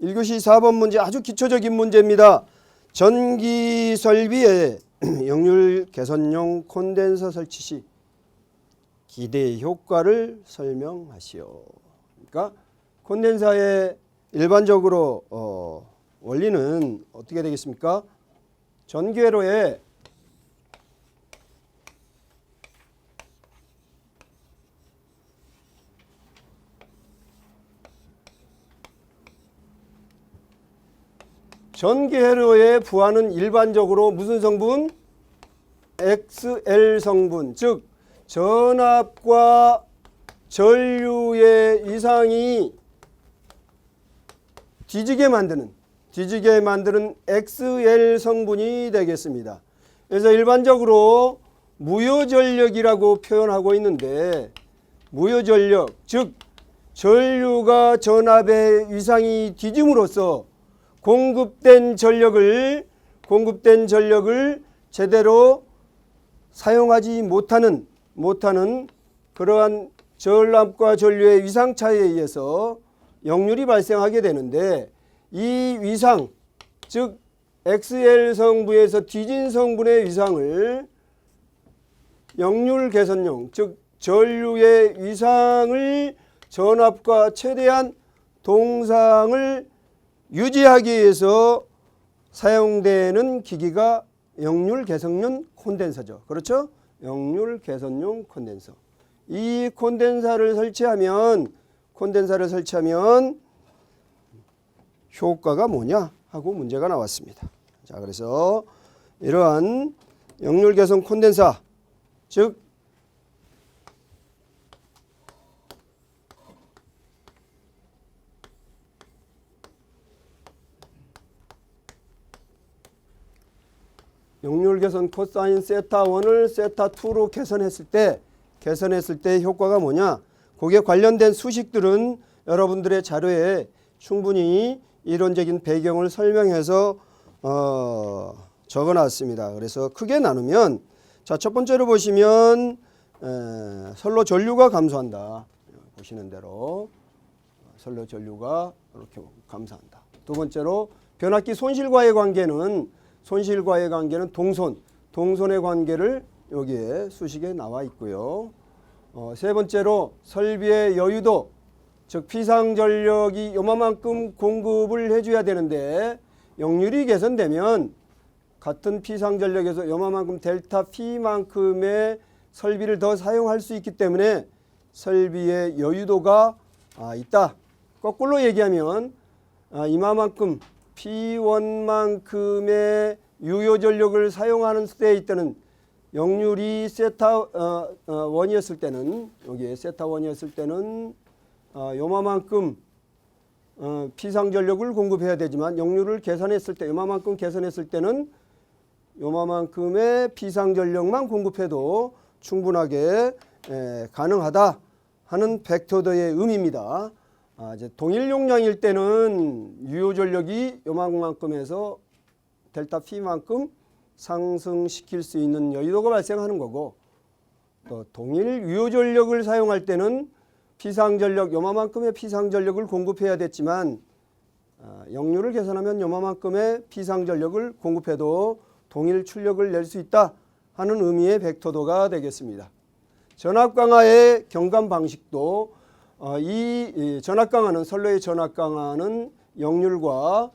1교시 4번 문제 아주 기초적인 문제입니다. 전기 설비에 역률 개선용 콘덴서 설치 시 기대 효과를 설명하시오. 그러니까 콘덴서의 일반적으로 원리는 어떻게 되겠습니까? 전기회로에 전기회로에 부하는 일반적으로 무슨 성분? XL 성분, 즉 전압과 전류의 이상이 뒤지게 만드는 XL 성분이 되겠습니다. 그래서 일반적으로 무효전력이라고 표현하고 있는데, 무효전력, 즉 전류가 전압의 이상이 뒤짐으로써 공급된 전력을 제대로 사용하지 못하는 그러한 전압과 전류의 위상차에 의해서 역률이 발생하게 되는데, 이 위상, 즉 XL 성분에서 뒤진 성분의 위상을 역률 개선용, 즉 전류의 위상을 전압과 최대한 동상을 유지하기 위해서 사용되는 기기가 역률 개선용 콘덴서죠. 그렇죠? 역률 개선용 콘덴서. 이 콘덴서를 설치하면 효과가 뭐냐 하고 문제가 나왔습니다. 자, 그래서 이러한 역률 개선 콘덴서, 즉 역률 개선 코사인 세타1을 세타2로 개선했을 때 효과가 뭐냐? 거기에 관련된 수식들은 여러분들의 자료에 충분히 이론적인 배경을 설명해서 적어놨습니다. 그래서 크게 나누면, 자, 첫 번째로 보시면 선로 전류가 감소한다. 보시는 대로 선로 전류가 이렇게 감소한다. 두 번째로 변압기 손실과의 관계는 동손의 관계를 여기에 수식에 나와 있고요. 세 번째로 설비의 여유도, 즉 피상전력이 요만큼 공급을 해줘야 되는데 역률이 개선되면 같은 피상전력에서 요만큼 델타 P만큼의 설비를 더 사용할 수 있기 때문에 설비의 여유도가 있다. 거꾸로 얘기하면 이만큼 P1만큼의 유효전력을 사용하는 때에 때는 역률이 세타1이었을 때는, 여기에 세타1이었을 때는 요만큼 피상전력을 공급해야 되지만 역률을 계산했을 때, 요만큼 계산했을 때는 요만큼의 피상전력만 공급해도 충분하게 가능하다 하는 벡터의 의미입니다. 이제 동일 용량일 때는 유효전력이 요만큼에서 델타 P만큼 상승시킬 수 있는 여유도가 발생하는 거고, 또 동일 유효전력을 사용할 때는 피상전력, 요만큼의 피상전력을 공급해야 됐지만 역률을 계산하면 요만큼의 피상전력을 공급해도 동일 출력을 낼 수 있다 하는 의미의 벡터도가 되겠습니다. 전압강화의 경감 방식도 이 전압강화는, 선로의 전압강화는 역률과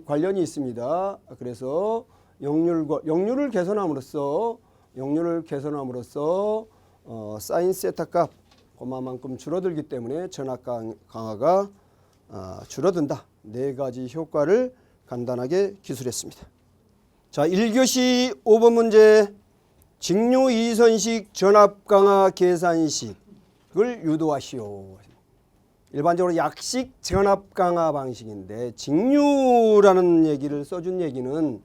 관련이 있습니다. 그래서 역률을 개선함으로써 사인 세타 값 그만큼 줄어들기 때문에 전압강화가 줄어든다. 네 가지 효과를 간단하게 기술했습니다. 자, 1교시 5번 문제, 직류 2선식 전압강화 계산식을 유도하시오. 일반적으로 약식 전압강화 방식인데, 직류라는 얘기를 써준 얘기는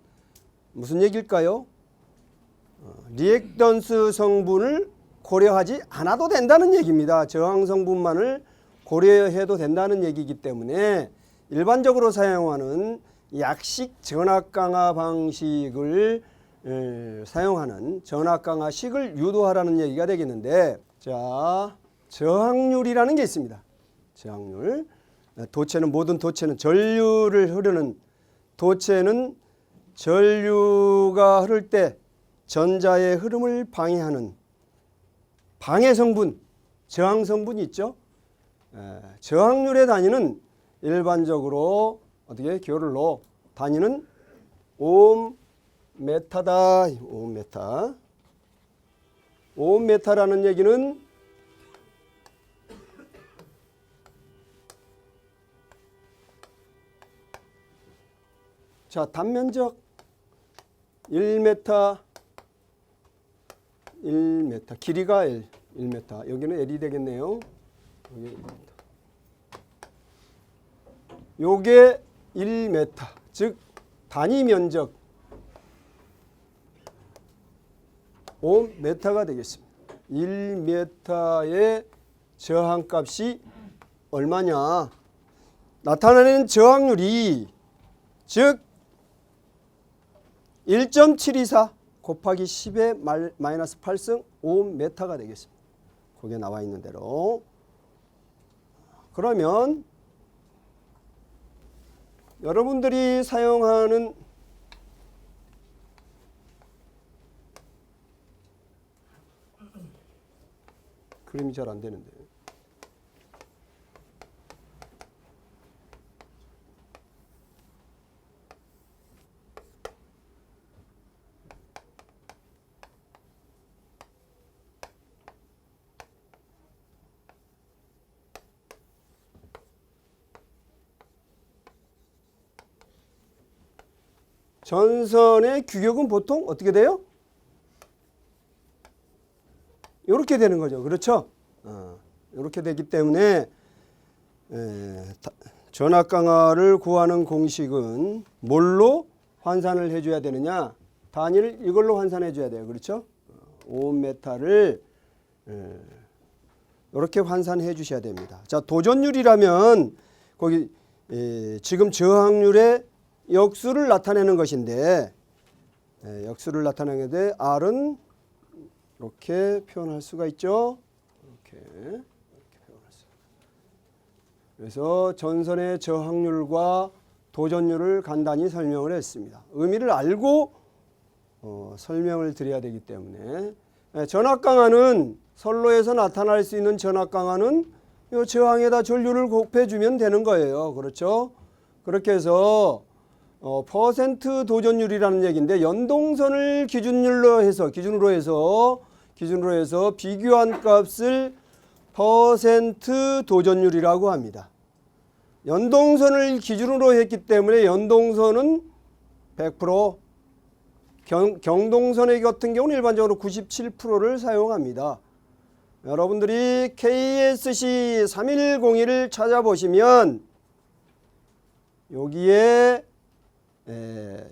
무슨 얘기일까요? 리액던스 성분을 고려하지 않아도 된다는 얘기입니다. 저항 성분만을 고려해도 된다는 얘기이기 때문에 일반적으로 사용하는 약식 전압강화 방식을 사용하는 전압강화식을 유도하라는 얘기가 되겠는데, 자, 저항률이라는 게 있습니다. 저항률. 도체는 모든 도체는 전류를 흐르는 도체는 전류가 흐를 때 전자의 흐름을 방해하는 방해 성분, 저항 성분이 있죠. 저항률의 단위는 일반적으로 어떻게 교를로 단위는 옴메타다. 옴메타. 옴메타라는 얘기는 자, 단면적 1m, 1m, 길이가 1m. 여기는 L이 되겠네요. 여기 1m. 요게 1m, 즉 단위 면적 5m가 되겠습니다. 1m의 저항값이 얼마냐? 나타나는 저항률이 즉 1.724 곱하기 10의 마이너스 8승 5m가 되겠습니다. 거기에 나와 있는 대로. 그러면 여러분들이 사용하는 그림이 잘 안 되는데. 전선의 규격은 보통 어떻게 돼요? 이렇게 되는 거죠. 그렇죠? 이렇게 되기 때문에 전압 강화를 구하는 공식은 뭘로 환산을 해줘야 되느냐? 단위를 이걸로 환산해 줘야 돼요. 그렇죠? 5m를 이렇게 환산해 주셔야 됩니다. 자, 도전율이라면 거기 지금 저항률의 역수를 나타내는 것인데 역수를 나타내는데 R은 이렇게 표현할 수가 있죠. 이렇게 표현할 수. 그래서 전선의 저항률과 도전율을 간단히 설명을 했습니다. 의미를 알고 설명을 드려야 되기 때문에 전압 강화는 선로에서 나타날 수 있는 전압 강화는 이 저항에다 전류를 곱해주면 되는 거예요. 그렇죠? 그렇게 해서 퍼센트 도전율이라는 얘기인데 연동선을 기준으로 해서 비교한 값을 퍼센트 도전율이라고 합니다. 연동선을 기준으로 했기 때문에 연동선은 100%, 경동선의 같은 경우는 일반적으로 97%를 사용합니다. 여러분들이 KSC 3101을 찾아보시면 여기에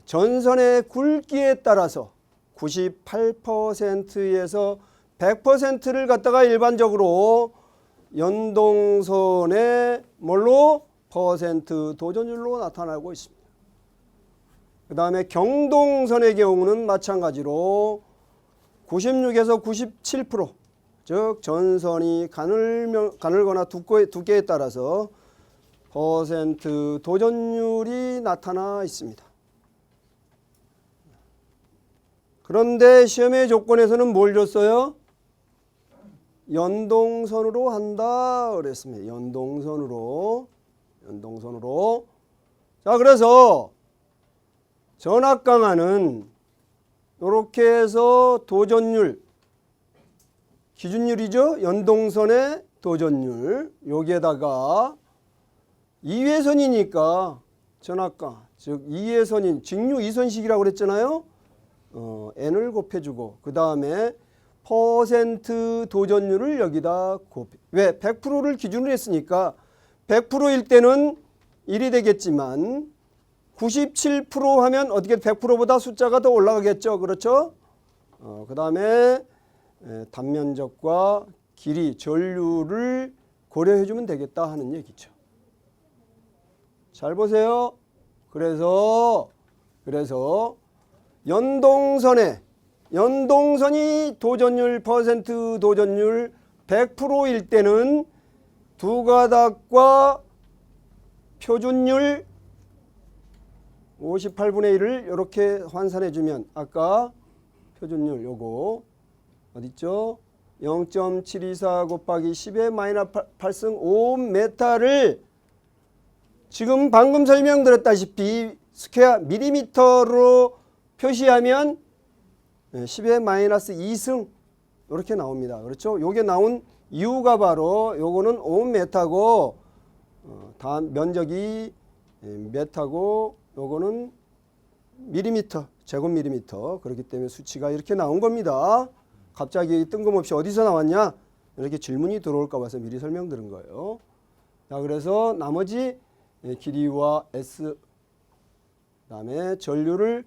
전선의 굵기에 따라서 98%에서 100%를 갖다가 일반적으로 연동선의 뭘로? 퍼센트 도전율로 나타나고 있습니다. 그 다음에 경동선의 경우는 마찬가지로 96에서 97%, 즉 전선이 가늘거나 두께에 따라서 퍼센트 도전율이 나타나 있습니다. 그런데 시험의 조건에서는 뭘 줬어요? 연동선으로 한다 그랬습니다. 연동선으로. 자, 그래서 전압 강화는 이렇게 해서 도전율, 기준율이죠. 연동선의 도전율. 여기에다가 2회선이니까 전압과 즉 2회선인 직류 2선식이라고 그랬잖아요. n을 곱해주고 그 다음에 퍼센트 도전율을 여기다 곱해. 왜? 100%를 기준으로 했으니까 100%일 때는 1이 되겠지만 97% 하면 어떻게 100%보다 숫자가 더 올라가겠죠. 그렇죠? 그 다음에 단면적과 길이, 전류를 고려해주면 되겠다 하는 얘기죠. 잘 보세요. 그래서 연동선이 도전율 퍼센트 도전율 100%일 때는 두 가닥과 표준율 58분의 1을 이렇게 환산해 주면 아까 표준율 요거 어딨죠? 0.724 곱하기 10의 마이너스 8승 5m를 지금 방금 설명드렸다시피 스퀘어 밀리미터로 표시하면 10의 마이너스 2승 이렇게 나옵니다. 그렇죠? 요게 나온 이유가 바로 요거는 5m고 다음 면적이 m고 요거는 밀리미터, 제곱밀리미터. 그렇기 때문에 수치가 이렇게 나온 겁니다. 갑자기 뜬금없이 어디서 나왔냐? 이렇게 질문이 들어올까 봐서 미리 설명드린 거예요. 자, 그래서 나머지 길이와 S 그다음에 전류를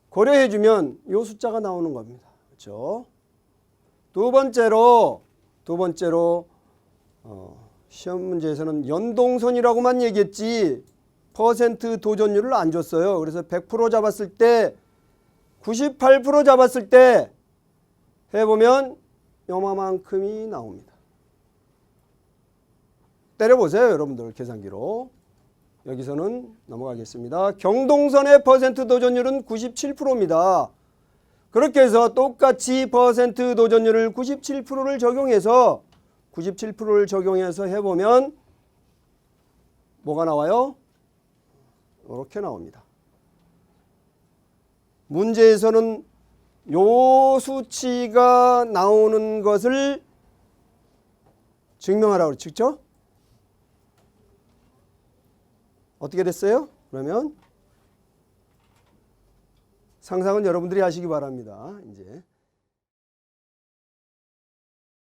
고려해 주면 이 숫자가 나오는 겁니다. 그렇죠? 두 번째로 시험 문제에서는 연동선이라고만 얘기했지 퍼센트 도전율을 안 줬어요. 그래서 100% 잡았을 때 98% 잡았을 때 해보면 요만큼이 나옵니다. 때려보세요. 여러분들 계산기로. 여기서는 넘어가겠습니다. 경동선의 퍼센트 도전율은 97%입니다. 그렇게 해서 똑같이 퍼센트 도전율을 97%를 적용해서 해보면 뭐가 나와요? 이렇게 나옵니다. 문제에서는 요 수치가 나오는 것을 증명하라고 그랬죠? 어떻게 됐어요? 그러면 상상은 여러분들이 하시기 바랍니다. 이제